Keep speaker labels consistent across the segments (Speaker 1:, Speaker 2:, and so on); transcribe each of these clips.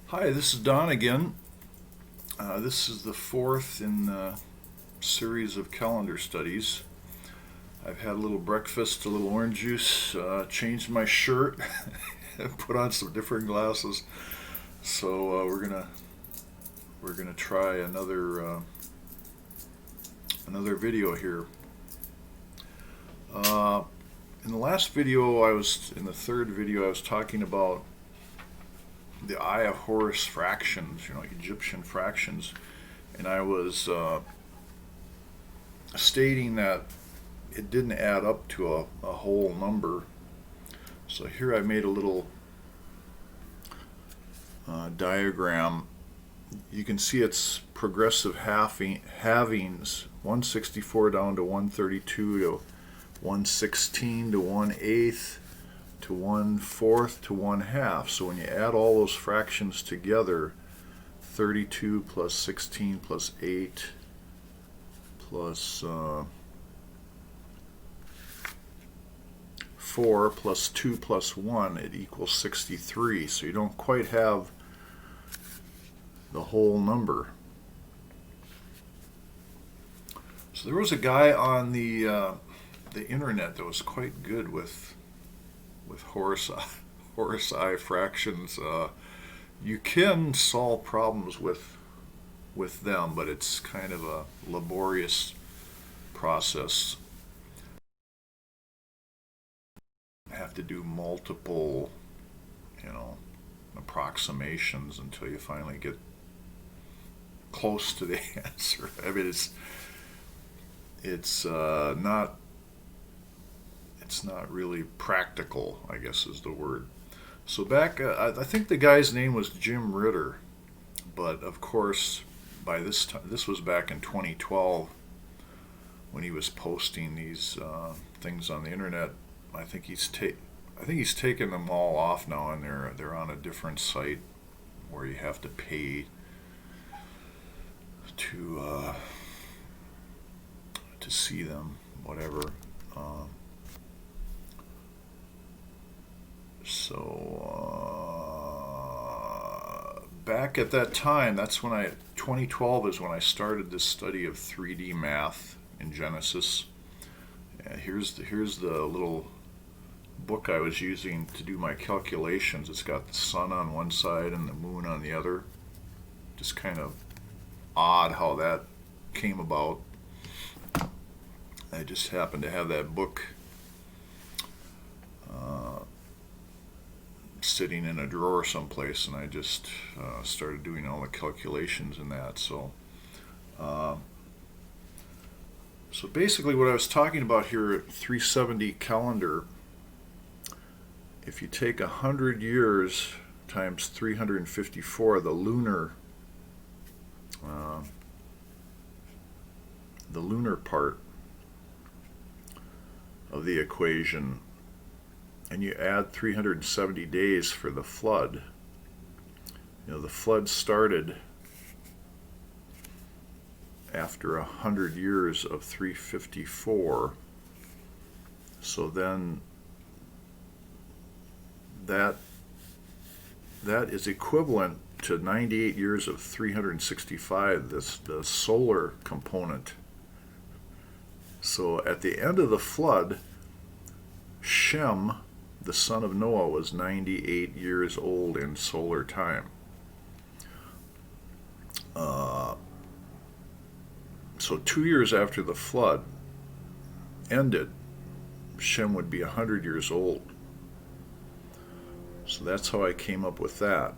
Speaker 1: Hi, this is Don again. This is the fourth in the series of calendar studies. I've had a little breakfast, a little orange juice, changed my shirt, put on some different glasses. So we're gonna try another video here. Uh, in the last video, in the third video, I was talking about the Eye of Horus fractions, Egyptian fractions, and I was stating that it didn't add up to a whole number. So here I made a little diagram. You can see it's progressive halvings, 164 down to 132 to 116 to 1/8 to 1/4 to 1/2. So when you add all those fractions together, 32 plus 16 plus 8 plus 4 plus 2 plus 1, it equals 63. So you don't quite have the whole number. So there was a guy on the internet that was quite good with Horus eye fractions. You can solve problems with them, but it's kind of a laborious process. You have to do multiple, approximations until you finally get close to the answer. I mean, it's not really practical, I guess is the word. So I think the guy's name was Jim Ritter, but of course, by this time, this was back in 2012 when he was posting these things on the internet. I think he's taken them all off now, and they're on a different site where you have to pay to see them, whatever. Um, Back at that time, 2012 is when I started this study of 3D math in Genesis. Here's the little book I was using to do my calculations. It's got the sun on one side and the moon on the other. Just kind of odd how that came about. I just happened to have that book sitting in a drawer someplace, and I just started doing all the calculations in that. Uh, so basically, what I was talking about here at 370 calendar, if you take 100 years times 354, uh, the lunar part of the equation, and you add 370 days for the flood. The flood started after 100 years of 354. So then that is equivalent to 98 years of 365, the solar component. So at the end of the flood, Shem, the son of Noah, was 98 years old in solar time. So 2 years after the flood ended, Shem would be 100 years old. So that's how I came up with that.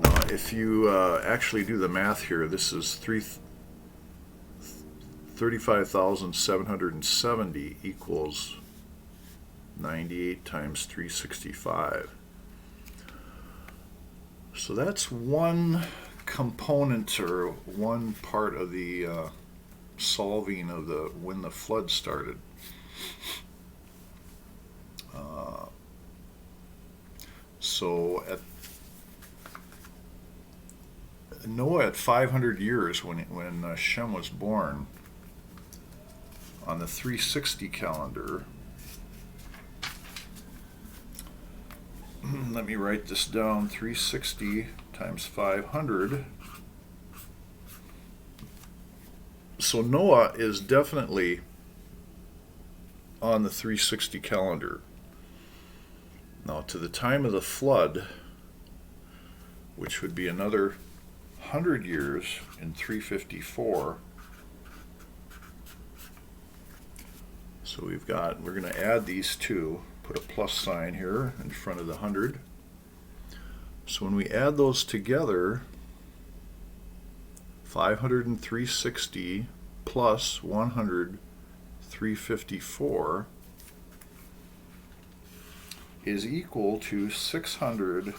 Speaker 1: Now, if you actually do the math here, this is 35,770 equals 98 times 365. So that's one component, or one part of the solving of when the flood started. So at Noah, at 500 years, when Shem was born, on the 360 calendar, let me write this down, 360 times 500. So Noah is definitely on the 360 calendar. Now to the time of the flood, which would be another 100 years in 354. So we're going to add these two, put a plus sign here in front of the 100. So when we add those together, 500 and 360 plus 100, 354 is equal to 600,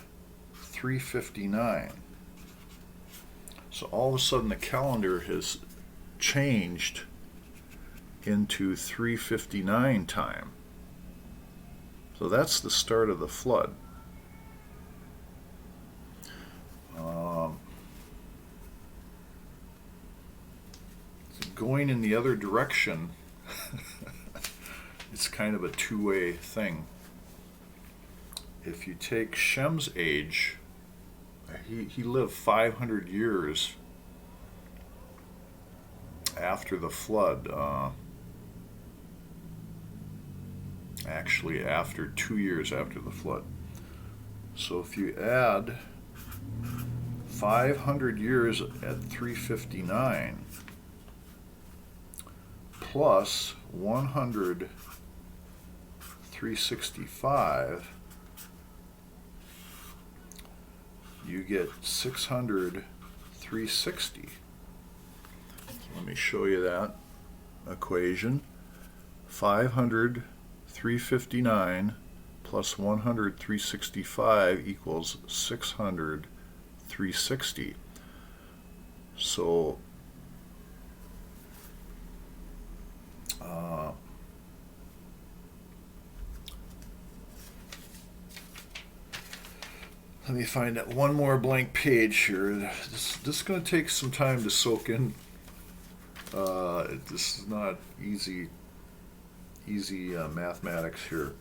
Speaker 1: 359. So all of a sudden the calendar has changed into 359 time. So that's the start of the flood. Going in the other direction, it's kind of a two-way thing. If you take Shem's age, he lived 500 years after the flood. Actually, after 2 years after the flood. So if you add 500 years at 359 plus 100, 365, you get 600, 360. Let me show you that equation. 500, 359 plus 100, 365 equals 600, 360. So let me find that one more blank page here. This is going to take some time to soak in. This is not easy mathematics here.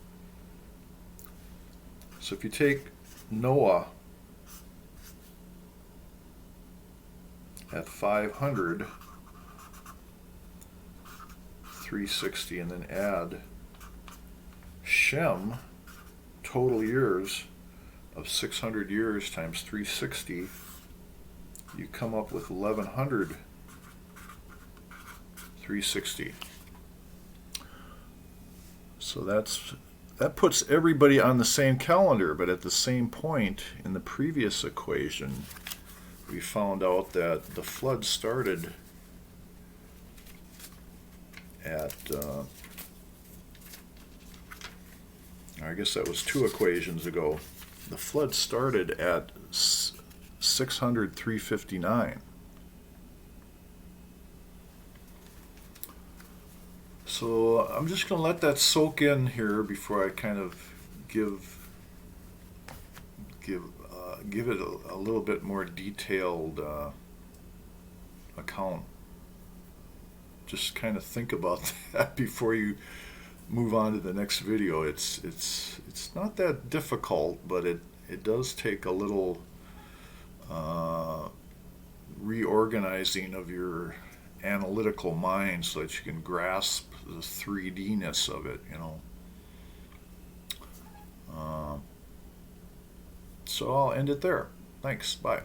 Speaker 1: So if you take Noah at 500, 360, and then add Shem, total years of 600 years times 360, you come up with 1100, 360. So that puts everybody on the same calendar, but at the same point in the previous equation, we found out that the flood started at, I guess that was 2 equations ago. The flood started at 600, 359. So I'm just going to let that soak in here before I kind of give it a little bit more detailed account. Just kind of think about that before you move on to the next video. It's not that difficult, but it does take a little reorganizing of your analytical mind so that you can grasp the 3D-ness of it, you know. So I'll end it there. Thanks. Bye.